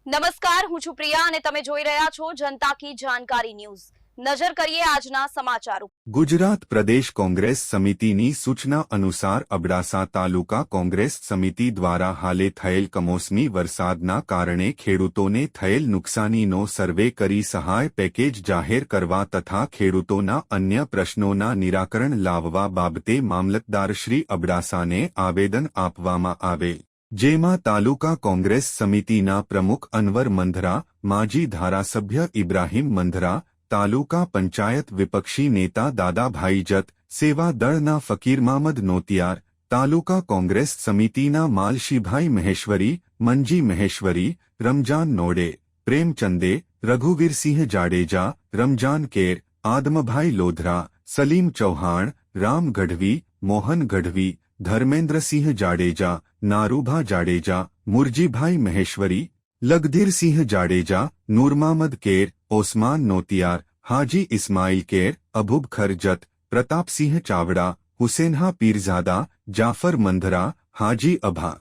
નમસ્કાર, હું છું પ્રિયા અને તમે જોઈ રહ્યા છો જનતા કી જાણકારી ન્યૂઝ। નજર કરીએ આજના સમાચારો। ગુજરાત પ્રદેશ કોંગ્રેસ સમિતિની સૂચના અનુસાર અબડાસા તાલુકા કોંગ્રેસ સમિતિ દ્વારા હાલે થયેલ કમોસમી વરસાદના કારણે ખેડૂતોને થયેલ નુકસાનીનો સર્વે કરી સહાય પેકેજ જાહેર કરવા તથા ખેડૂતોના અન્ય પ્રશ્નોના નિરાકરણ લાવવા બાબતે મામલતદારશ્રી અબડાસાને આવેદન આપવામાં આવેલ, જેમાં તાલુકા કોંગ્રેસ સમિતિના પ્રમુખ અનવર મંધરા, માજી ધારાસભ્ય ઇબ્રાહીમ મંધરા, તાલુકા પંચાયત વિપક્ષી નેતા દાદાભાઈ જત, સેવા દળના ફકીર મામદ નોતિયાર, તાલુકા કોંગ્રેસ સમિતિના માલશીભાઈ મહેશ્વરી, મંજી મહેશ્વરી, રમજાન નોડે, પ્રેમચંદે, રઘુવીરસિંહ જાડેજા, રમજાન કેર, આદમભાઈ લોધરા, સલીમ ચૌહાણ, રામ ગઢવી, મોહન ગઢવી, ધર્મેન્દ્રસિંહ જાડેજા, નારૂભા જાડેજા, મુરજીભાઈ મહેશ્વરી, લગધીરસિંહ જાડેજા, નૂરમામદ કેર, ઓસ્માન નોતિયાર, હાજી ઇસ્માઇલ કેર, અબુબ ખરજત, પ્રતાપસિંહ ચાવડા, હુસેનહા પીરઝાદા, જાફર મંધરા, હાજી અભા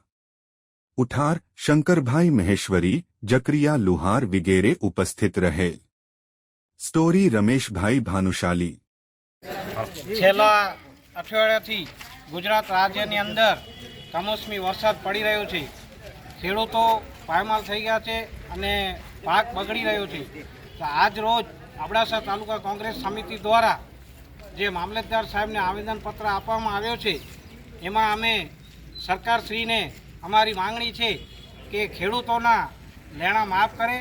ઉઠાર, શંકરભાઈ મહેશ્વરી, જકરિયા લુહાર વગેરે ઉપસ્થિત રહે। સ્ટોરી રમેશભાઈ ભાનુશાલી। છેલ્લા અઠવાડિયાથી ગુજરાત રાજ્યની અંદર કમોસમી વરસાદ પડી રહ્યો છે। ખેડૂતો પાયમાલ થઈ ગયા છે અને પાક બગડી રહ્યો છે। તો આજ રોજ અબડાસા તાલુકા કોંગ્રેસ સમિતિ દ્વારા જે મામલતદાર સાહેબને આવેદનપત્ર આપવામાં આવ્યો છે, એમાં અમે સરકારશ્રીને અમારી માંગણી છે કે ખેડૂતોના લેણા માફ કરે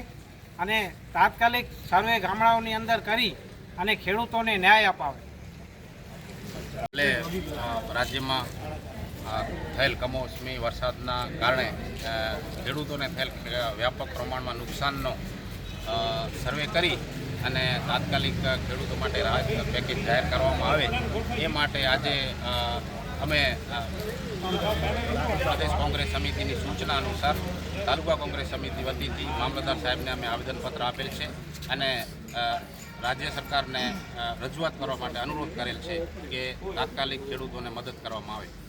અને તાત્કાલિક સર્વે ગામડાઓની અંદર કરી અને ખેડૂતોને ન્યાય અપાવે। એટલે રાજ્યમાં થયેલ કમોસમી વરસાદના કારણે ખેડૂતોને થયેલ વ્યાપક પ્રમાણમાં નુકસાનનો સર્વે કરી અને તાત્કાલિક ખેડૂતો માટે રાહત પેકેજ જાહેર કરવામાં આવે એ માટે આજે અમે પ્રદેશ કોંગ્રેસ સમિતિની સૂચના અનુસાર તાલુકા કોંગ્રેસ સમિતિ વતીથી મામલતદાર સાહેબને અમે આવેદનપત્ર આપેલ છે અને રાજ્ય સરકારને રજૂઆત કરવા માટે અનુરોધ કરેલ છે કે તાત્કાલિક ખેડૂતોને મદદ કરવામાં આવે।